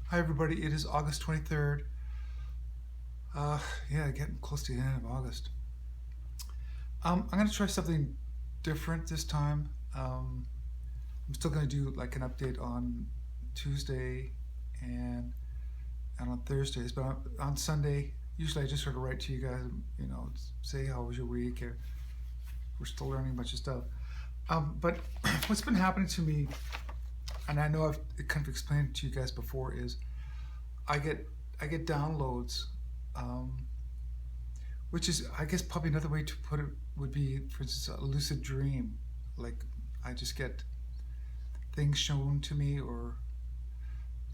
Hi everybody, it is August 23rd. Yeah, getting close to the end of August. I'm gonna try something different this time. I'm still gonna do like an update on Tuesday and on Thursdays, but on Sunday, usually I just sort of write to you guys, say how was your week, or we're still learning a bunch of stuff. But what's been happening to me, and I know I've kind of explained it to you guys before, is I get I get downloads. Um, Which is, I guess, probably another way to put it would be, for instance, a lucid dream. Like, I just get things shown to me or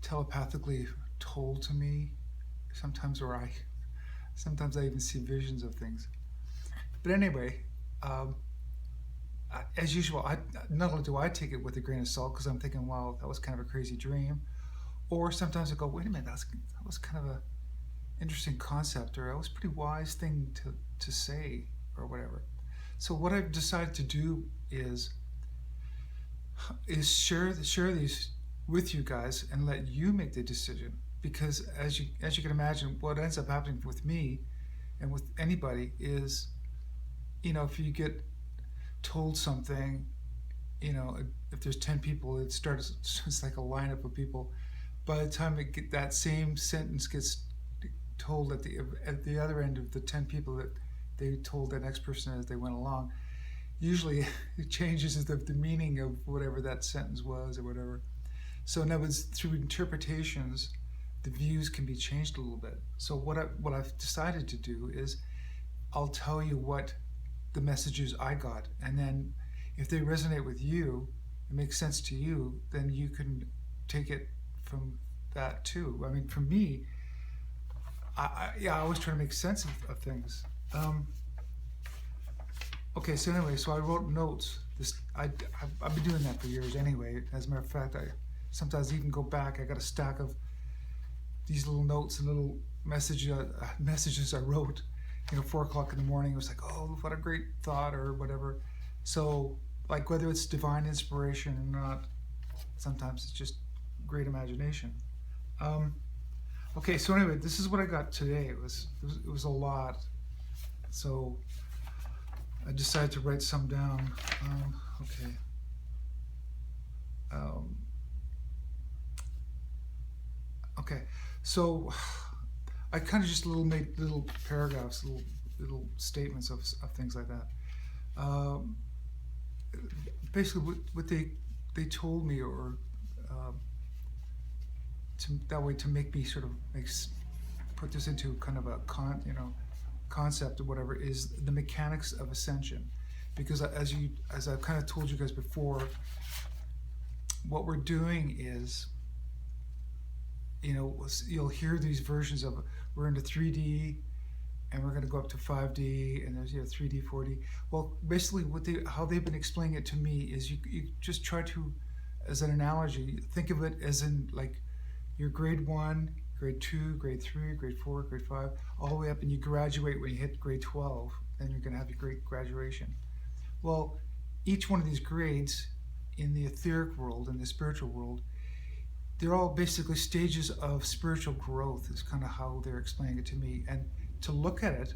telepathically told to me. Sometimes, sometimes I even see visions of things. But anyway, um, as usual, not only do I take it with a grain of salt because I'm thinking, wow, that was kind of a crazy dream. Or sometimes I go, wait a minute, that was kind of a interesting concept, or that was a pretty wise thing to say, or whatever. So what I've decided to do is share these with you guys and let you make the decision. Because as you can imagine, what ends up happening with me and with anybody is, if you get told something, if there's 10 people, it starts it's like a lineup of people. By the time that same sentence gets told at the other end of the 10 people that they told the next person as they went along, usually it changes the meaning of whatever that sentence was or whatever. So in other words, through interpretations, the views can be changed a little bit. So what I've decided to do is I'll tell you what the messages I got, and then if they resonate with you, it makes sense to you, then you can take it from that too. I mean, for me, I always try to make sense of things. Um, okay, so anyway, so I wrote notes. I've been doing that for years anyway. As a matter of fact, I sometimes even go back. I got a stack of these little notes and little messages I wrote. 4 o'clock in the morning. It was like, oh, what a great thought or whatever. So, like, whether it's divine inspiration or not, sometimes it's just great imagination. Um, okay, so anyway, this is what I got today. It was a lot. So I decided to write some down. Okay. Um, okay. So I kind of just made little paragraphs, little statements of things like that. Um, Basically, what they told me, or um, that way to make me sort of put this into kind of a concept or whatever, is the mechanics of ascension. Because as I've kind of told you guys before, what we're doing is, you'll hear these versions of, we're into 3D and we're going to go up to 5D, and there's 3D, 4D. Well, basically how they've been explaining it to me is, you just try to, as an analogy, think of it as in, like, your grade 1, grade 2, grade 3, grade 4, grade 5, all the way up, and you graduate when you hit grade 12, then you're going to have your great graduation. Well, each one of these grades in the etheric world and the spiritual world, they're all basically stages of spiritual growth, is kind of how they're explaining it to me. And to look at it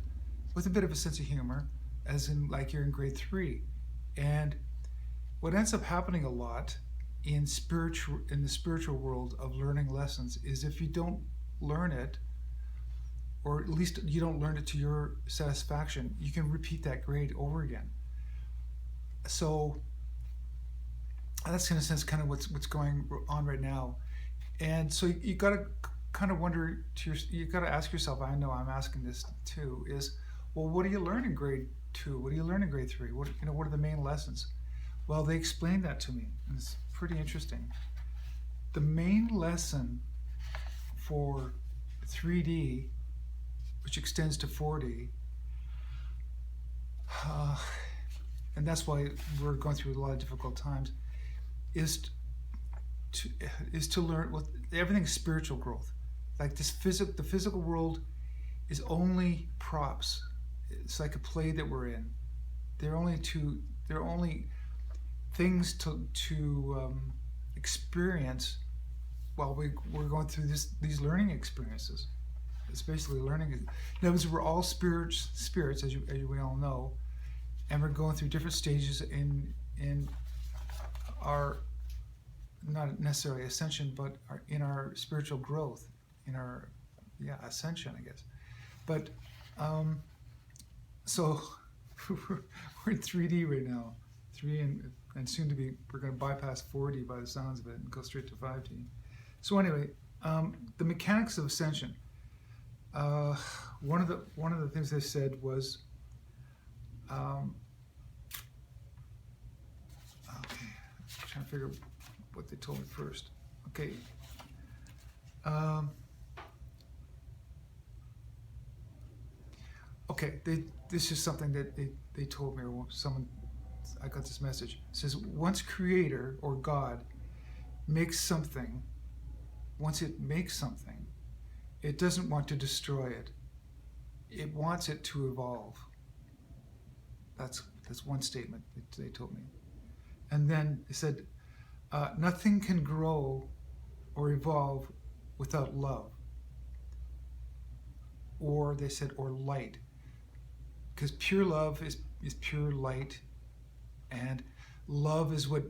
with a bit of a sense of humor, as in, like, you're in grade 3. And what ends up happening a lot in the spiritual world of learning lessons is, if you don't learn it, or at least you don't learn it to your satisfaction, you can repeat that grade over again. So that's, in a sense, kind of what's going on right now. And so you got to kind of wonder you got to ask yourself, I know I'm asking this too, is, well, what do you learn in grade 2? What do you learn in grade 3? What are the main lessons? Well, they explained that to me, and it's pretty interesting. The main lesson for 3D, which extends to 4D, and that's why we're going through a lot of difficult times, is to learn what everything's spiritual growth. Like, the physical world is only props. It's like a play that we're in. They're only things to experience while we're going through these learning experiences. It's basically learning. In other words, we're all spirits, as we all know, and we're going through different stages in our, not necessarily ascension, but in our spiritual growth, in our ascension, I guess. But so we're in 3D right now, 3 and soon to be, we're going to bypass 4D by the sounds of it and go straight to 5D. So anyway, the mechanics of ascension. One of the things they said was, okay, I'm trying to figure out what they told me first. Okay. Okay, this is something that they told me, or someone, I got this message. It says, once Creator or God makes something, once it makes something, it doesn't want to destroy it. It wants it to evolve. That's one statement that they told me. And then they said, nothing can grow or evolve without love. Or they said, or light. Because pure love is pure light, and love is what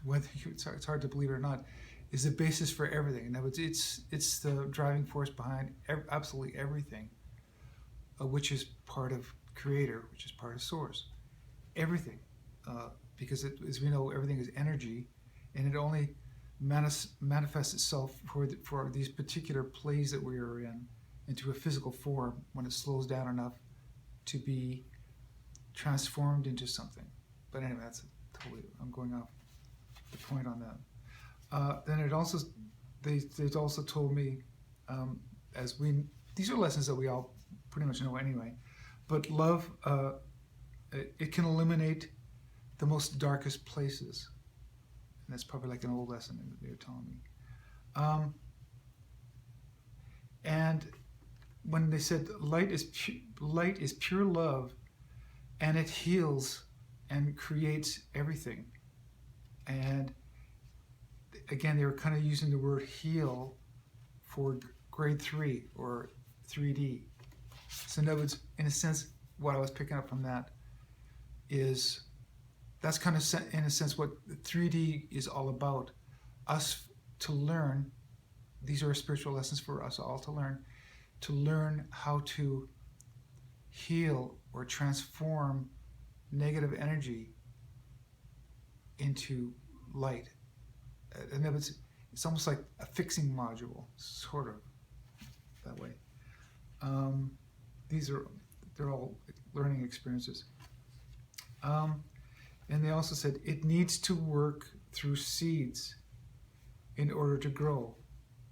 whether it's hard to believe it or not, is the basis for everything. In other words, it's the driving force behind absolutely everything, which is part of Creator, which is part of Source. Everything, because as we know, everything is energy, and it only manifests itself for these particular plays that we are in into a physical form when it slows down enough to be transformed into something. But anyway, I'm going off the point on that. Then it also, they also told me, these are lessons that we all pretty much know anyway, but love, it can eliminate the most darkest places. And that's probably like an old lesson that they were telling me. And when they said light is pure love, and it heals and creates everything. And again, they were kind of using the word heal for grade 3 or 3D. So in other words, in a sense, what I was picking up from that is that's kind of, in a sense, what 3D is all about. Us to learn, these are spiritual lessons for us all to learn how to heal or transform negative energy into light. And it's almost like a fixing module, sort of, that way. They're all learning experiences. And they also said it needs to work through seeds in order to grow.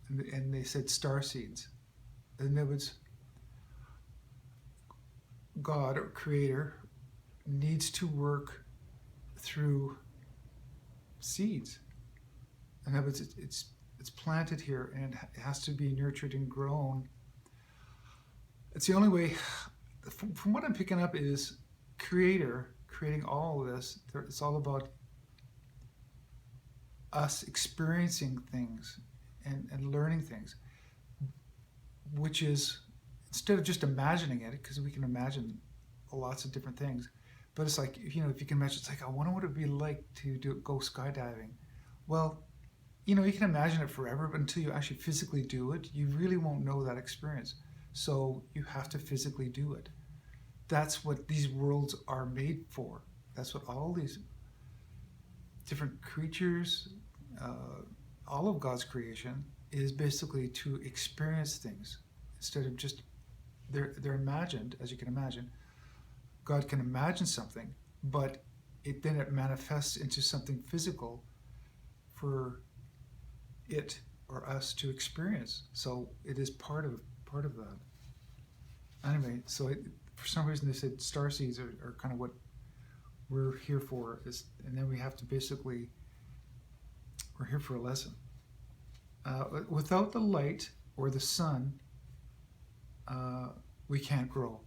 And they said star seeds. In other words, God or Creator needs to work through seeds. In other words, it's planted here, and it has to be nurtured and grown. It's the only way. From what I'm picking up is Creator creating all of this. It's all about us experiencing things and learning things, which is, instead of just imagining it, because we can imagine lots of different things, but it's like, if you can imagine, it's like, I wonder what it'd be like to go skydiving. Well, you can imagine it forever, but until you actually physically do it, you really won't know that experience. So you have to physically do it. That's what these worlds are made for. That's what all these different creatures, all of God's creation, is basically to experience things instead of just, they're imagined, as you can imagine. God can imagine something, but it manifests into something physical for it or us to experience. So it is part of that. Anyway, so for some reason they said star seeds are kind of what we're here for, and then we have to basically, we're here for a lesson. Without the light or the sun, we can't grow.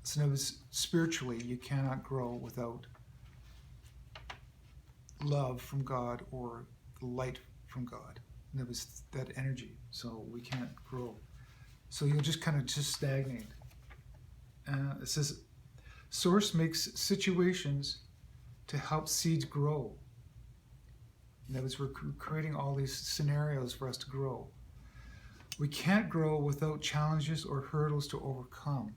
So in other words, spiritually, you cannot grow without love from God or the light from God. And it was that energy. So we can't grow. So you'll just kind of just stagnate. It says, Source makes situations to help seeds grow. In other words, we're creating all these scenarios for us to grow. We can't grow without challenges or hurdles to overcome.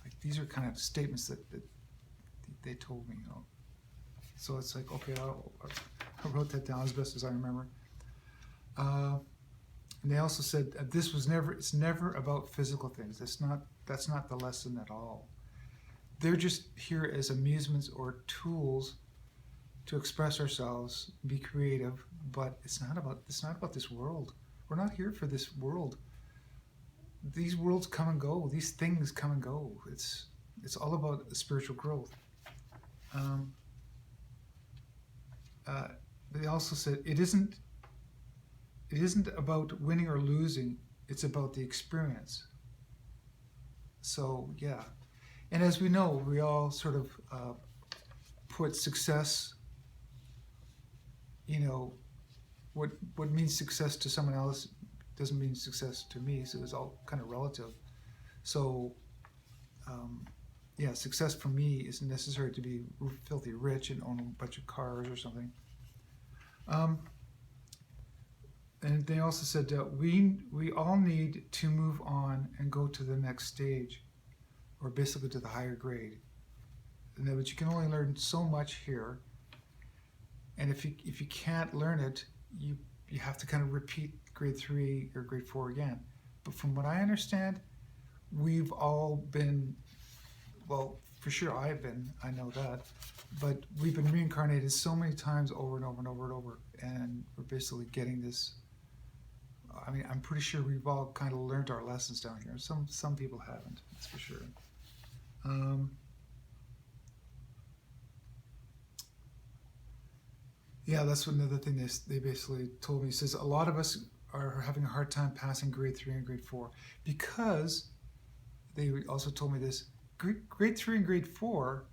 Like, these are kind of statements that they told me, So it's like, okay, I wrote that down as best as I remember. And they also said it's never about physical things. That's not the lesson at all. They're just here as amusements or tools to express ourselves, be creative, but it's not about this world. We're not here for this world. These worlds come and go. These things come and go. It's all about spiritual growth. They also said it isn't about winning or losing. It's about the experience. So yeah, and as we know, we all sort of put success. What means success to someone else doesn't mean success to me. So it's all kind of relative. So success for me isn't necessary to be filthy rich and own a bunch of cars or something. And they also said that we all need to move on and go to the next stage, or basically to the higher grade. In other words, you can only learn so much here, and if you can't learn it, you have to kind of repeat grade 3 or grade 4 again. But from what I understand, we've all been, well, for sure I know that, but we've been reincarnated so many times over and over and over and over, and we're basically getting this. I mean, I'm pretty sure we've all kind of learned our lessons down here. Some people haven't, that's for sure. That's another thing they basically told me. It says a lot of us are having a hard time passing grade 3 and grade 4 because they also told me this. Grade 3 and grade 4,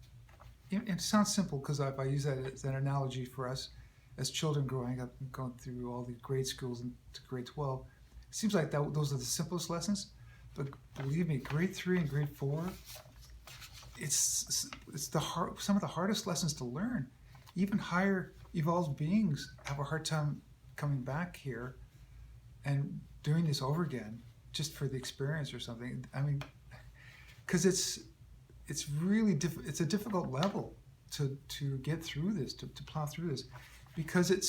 it sounds simple because if I use that as an analogy for us as children growing up and going through all the grade schools into grade 12, it seems like those are the simplest lessons. But believe me, grade 3 and grade 4, it's some of the hardest lessons to learn. Even higher evolved beings have a hard time coming back here and doing this over again just for the experience or something. I mean, because it's really it's a difficult level to get through this, to plow through this, because it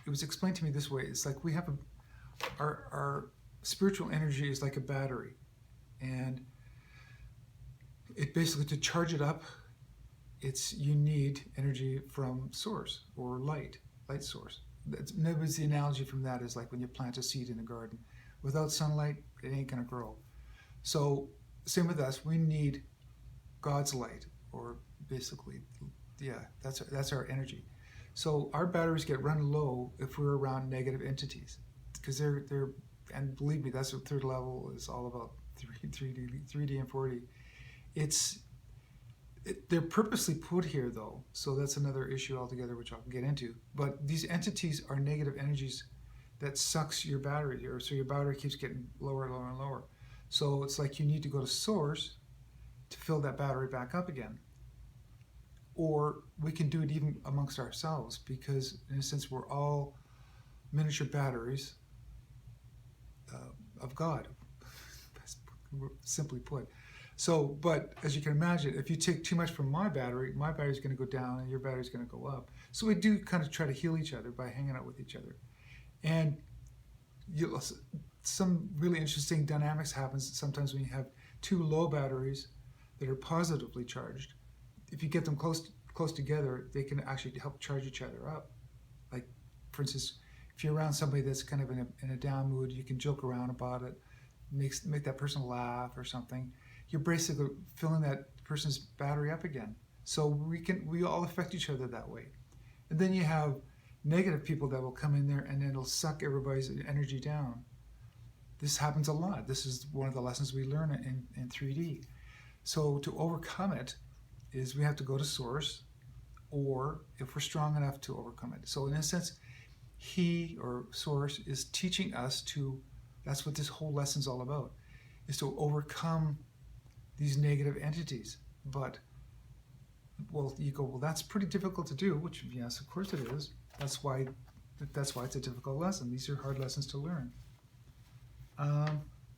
was explained to me this way. It's like we have our spiritual energy is like a battery, and it basically, to charge it up, you need energy from source or light source. Maybe the analogy from that is like when you plant a seed in a garden. Without sunlight, it ain't gonna grow. So same with us, we need God's light, or basically, that's our energy. So our batteries get run low if we're around negative entities, because they're and believe me, that's what third level is all about. 3D and 4D. They're purposely put here though, so that's another issue altogether, which I'll get into. But these entities are negative energies that sucks your battery here, so your battery keeps getting lower and lower and lower. So it's like you need to go to source to fill that battery back up again. Or we can do it even amongst ourselves, because in a sense we're all miniature batteries of God, simply put. So, but as you can imagine, if you take too much from my battery's going to go down and your battery's going to go up. So we do kind of try to heal each other by hanging out with each other. And some really interesting dynamics happens sometimes when you have two low batteries that are positively charged. If you get them close together, they can actually help charge each other up. Like, for instance, if you're around somebody that's kind of in a down mood, you can joke around about it, make that person laugh or something. You're basically filling that person's battery up again. So we all affect each other that way. And then you have negative people that will come in there and then it'll suck everybody's energy down. This happens a lot. This is one of the lessons we learn in 3D. So to overcome it is we have to go to source, or if we're strong enough to overcome it. So in a sense, he or source is teaching us to, that's what this whole lesson's all about, is to overcome these negative entities. But, well, you go, well, that's pretty difficult to do, which, yes, of course it is. That's why it's a difficult lesson. These are hard lessons to learn.